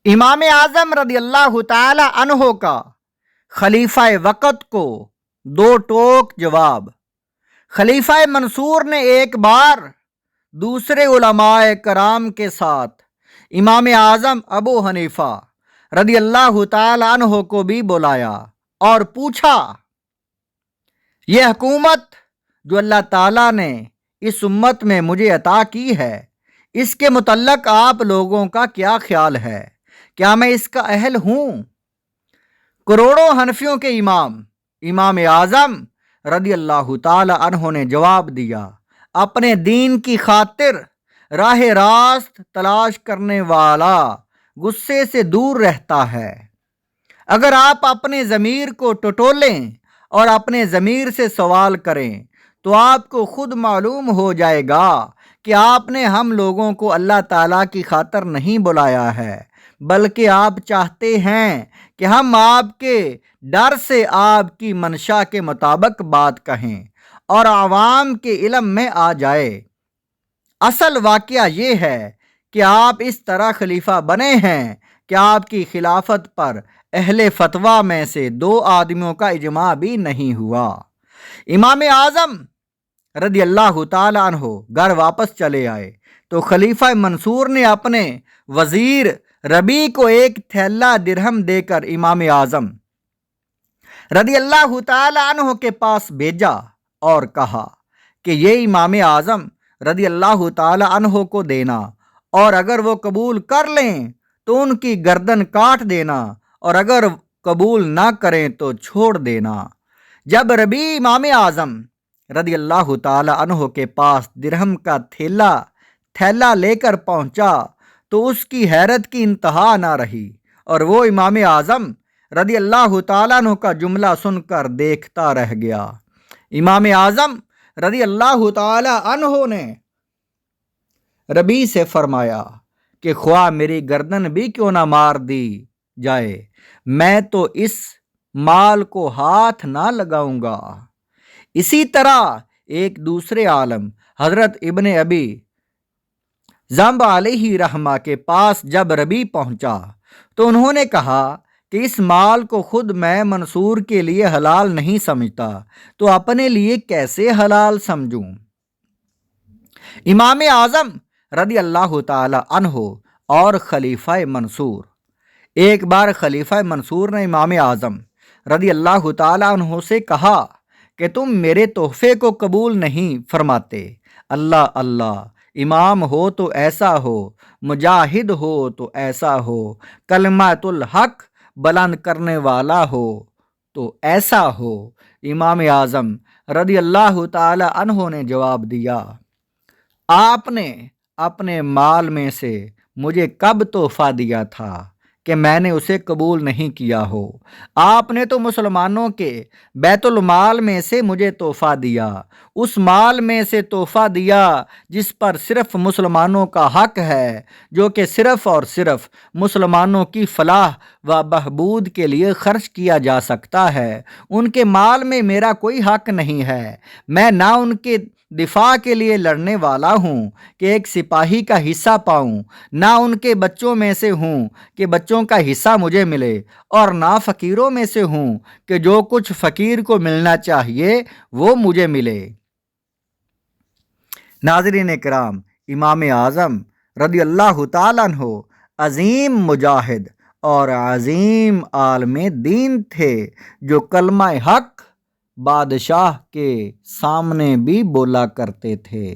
इमाम आज़म रदी अल्लाह ताला अन्हो का खलीफा वक़्त को दो टोक जवाब। खलीफा मंसूर ने एक बार दूसरे उलमाए कराम के साथ इमाम आज़म अबू हनीफा रदी अल्लाह ताला अन्हो को भी बुलाया और पूछा, यह हुकूमत जो अल्लाह ताला ने इस उम्मत में मुझे अता की है, इसके मुतल्लक आप लोगों का क्या ख्याल है? क्या मैं इसका अहल हूँ? करोड़ों हनफियों के इमाम आज़म रदी अल्लाह ताला अन्हो ने जवाब दिया, अपने दीन की खातिर राह रास्त तलाश करने वाला गुस्से से दूर रहता है। अगर आप अपने ज़मीर को टटोलें और अपने ज़मीर से सवाल करें तो आपको खुद मालूम हो जाएगा कि आपने हम लोगों को अल्लाह ताला की खातिर नहीं बुलाया है, बल्कि आप चाहते हैं कि हम आपके डर से आपकी मंशा के मुताबिक बात कहें और आवाम के इल्म में आ जाए। असल वाक़या ये है कि आप इस तरह खलीफा बने हैं कि आपकी खिलाफत पर अहले फतवा में से दो आदमियों का इजमा भी नहीं हुआ। इमाम आज़म रदी अल्लाह ताला अन्हो घर वापस चले आए तो खलीफा मंसूर ने अपने वज़ीर रबी को एक थैला दिरहम देकर इमाम आज़म रदी अल्लाह ताला अन्हो के पास भेजा और कहा कि ये इमाम आज़म रदी अल्लाह ताला अन्हो को देना, और अगर वो कबूल कर लें तो उनकी गर्दन काट देना, और अगर कबूल ना करें तो छोड़ देना। जब रबी इमाम आज़म रदी अल्लाह ताला अन्हो के पास दिरहम का थैला लेकर पहुंचा तो उसकी हैरत की इंतहा ना रही, और वो इमाम आज़म रदी अल्लाह ताला अन्हो का जुमला सुनकर देखता रह गया। इमाम आज़म रदी अल्लाह ताला अन्हो ने रबी से फरमाया कि ख्वाह मेरी गर्दन भी क्यों ना मार दी जाए, मैं तो इस माल को हाथ ना लगाऊंगा। इसी तरह एक दूसरे आलम हज़रत इब्ने अबी ज़ंब अलैहि रहमा के पास जब रबी पहुंचा तो उन्होंने कहा कि इस माल को खुद मैं मंसूर के लिए हलाल नहीं समझता, तो अपने लिए कैसे हलाल समझूं? इमाम आज़म रदी अल्लाह ताला अन्हो और खलीफा मंसूर। एक बार खलीफा मंसूर ने इमाम आज़म रदी अल्लाह ताला अन्हो से कहा कि तुम मेरे तोहफे को कबूल नहीं फरमाते। अल्लाह अल्लाह, इमाम हो तो ऐसा हो, मुजाहिद हो तो ऐसा हो, कलमातुल हक बुलंद करने वाला हो तो ऐसा हो। इमाम आज़म रदी अल्लाह ताला अन्हो ने जवाब दिया, आपने अपने माल में से मुझे कब तोहफा दिया था कि मैंने उसे कबूल नहीं किया हो? आपने तो मुसलमानों के बैतुल माल में से मुझे तोहफा दिया, उस माल में से तोहफा दिया जिस पर सिर्फ मुसलमानों का हक है, जो कि सिर्फ और सिर्फ मुसलमानों की फलाह व बहबूद के लिए खर्च किया जा सकता है। उनके माल में मेरा कोई हक नहीं है। मैं ना उनके दिफा के लिए लड़ने वाला हूँ कि एक सिपाही का हिस्सा पाऊँ, ना उनके बच्चों में से हूँ कि बच्चों का हिस्सा मुझे मिले, और ना फ़कीरों में से हूँ कि जो कुछ फ़कीर को मिलना चाहिए वो मुझे मिले। नाज़रीन इकराम, इमाम आज़म रदी अल्लाह ताला अन्हो अज़ीम मुजाहिद और अज़ीम आलमे दीन थे, जो कलमा हक बादशाह के सामने भी बोला करते थे।